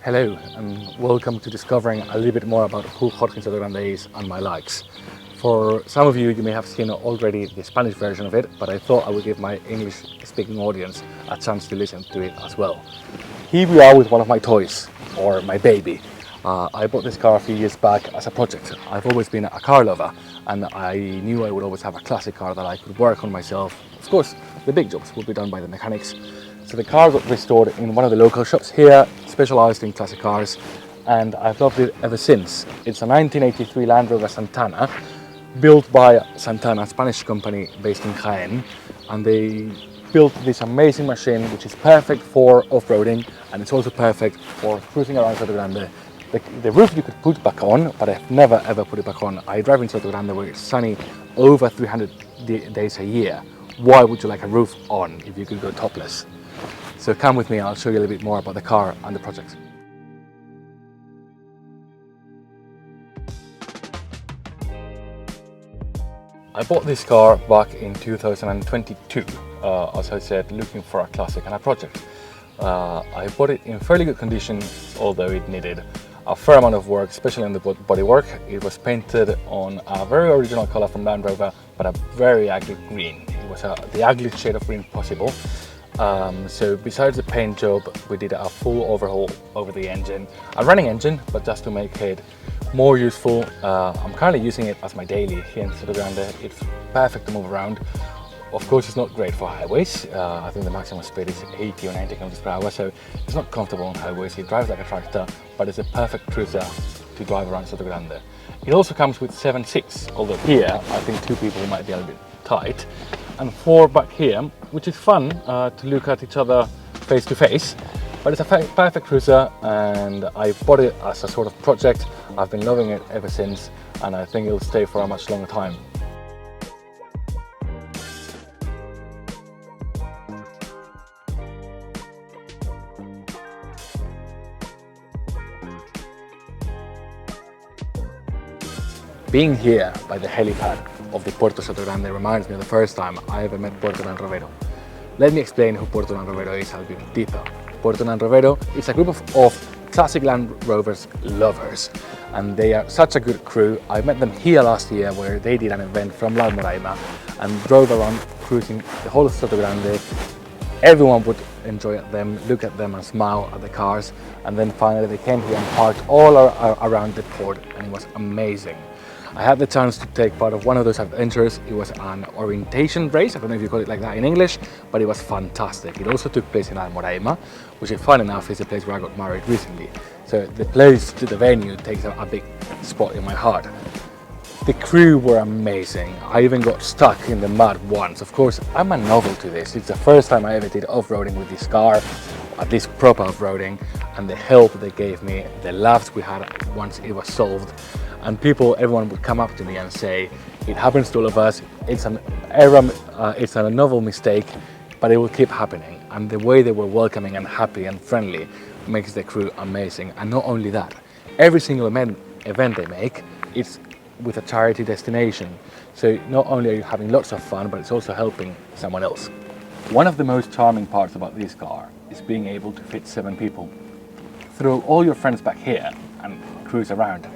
Hello and welcome to discovering a little bit more about who Jorge Sotogrande is and my likes. For some of you, you may have seen already the Spanish version of it, but I thought I would give my English-speaking audience a chance to listen to it as well. Here we are with one of my toys, or my baby. I bought this car a few years back as a project. I've always been a car lover, and I knew I would always have a classic car that I could work on myself. Of course, the big jobs would be done by the mechanics. So the car got restored in one of the local shops here, specialised in classic cars, and I've loved it ever since. It's a 1983 Land Rover Santana, built by Santana, a Spanish company based in Jaén, and they built this amazing machine which is perfect for off-roading, and it's also perfect for cruising around Sotogrande. The roof you could put back on, but I've never ever put it back on. I drive in Sotogrande where it's sunny over 300 days a year. Why would you like a roof on if you could go topless? So come with me and I'll show you a little bit more about the car and the project. I bought this car back in 2022, as I said, looking for a classic and a project. I bought it in fairly good condition, although it needed a fair amount of work, especially on the bodywork. It was painted on a very original color from Land Rover, but a very ugly green. It was the ugliest shade of green possible. So besides the paint job, we did a full overhaul over the engine. A running engine, but just to make it more useful. I'm currently using it as my daily here in Sotogrande. It's perfect to move around. Of course, it's not great for highways. I think the maximum speed is 80 or 90 km per hour, so it's not comfortable on highways. It drives like a tractor, but it's a perfect cruiser to drive around Sotogrande. It also comes with 7 seats, although here I think 2 people might be a little bit tight, and 4 back here, which is fun to look at each other face to face. But it's a perfect cruiser, and I bought it as a sort of project. I've been loving it ever since, and I think it'll stay for a much longer time. Being here by the helipad of the Puerto Sotogrande reminds me of the first time I ever met Puerto Land Rovero. Let me explain who Puerto Land Rovero is a little bit deeper. Puerto Land Rovero is a group of classic Land Rovers lovers, and they are such a good crew. I met them here last year where they did an event from La Moraima and drove around cruising the whole of Sotogrande. Everyone would enjoy them, look at them and smile at the cars, and then finally they came here and parked all around the port, and it was amazing. I had the chance to take part of one of those adventures. It was an orientation race. I don't know if you call it like that in English, but it was fantastic. It also took place in La Moraima, which is fun enough is the place where I got married recently. So the place to the venue takes a big spot in my heart. The crew were amazing. I even got stuck in the mud once. Of course, I'm a novel to this. It's the first time I ever did off-roading with this car, at least proper off-roading, and the help they gave me, the laughs we had once it was solved. And everyone would come up to me and say, it happens to all of us, it's an error, it's a novel mistake, but it will keep happening. And the way they were welcoming and happy and friendly makes the crew amazing. And not only that, every single event they make, it's with a charity destination. So not only are you having lots of fun, but it's also helping someone else. One of the most charming parts about this car is being able to fit 7 people. Throw all your friends back here and cruise around.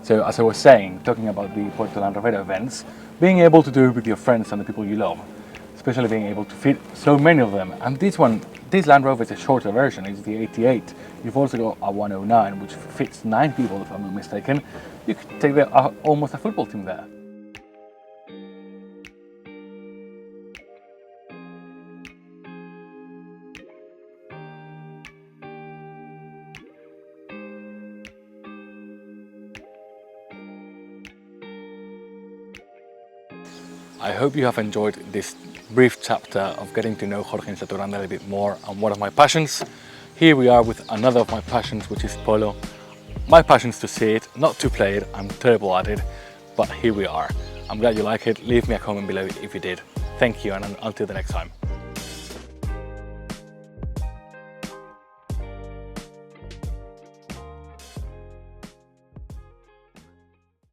So as I was saying, talking about the Puerto Land Rovero events, being able to do it with your friends and the people you love, especially being able to fit so many of them. And this Land Rover is a shorter version, it's the 88. You've also got a 109, which fits 9 people if I'm not mistaken. You could take almost a football team there. I hope you have enjoyed this brief chapter of getting to know Jorge Sotogrande a little bit more and one of my passions. Here we are with another of my passions, which is polo. My passion is to see it, not to play it. I'm terrible at it, but here we are. I'm glad you like it. Leave me a comment below if you did. Thank you, and until the next time.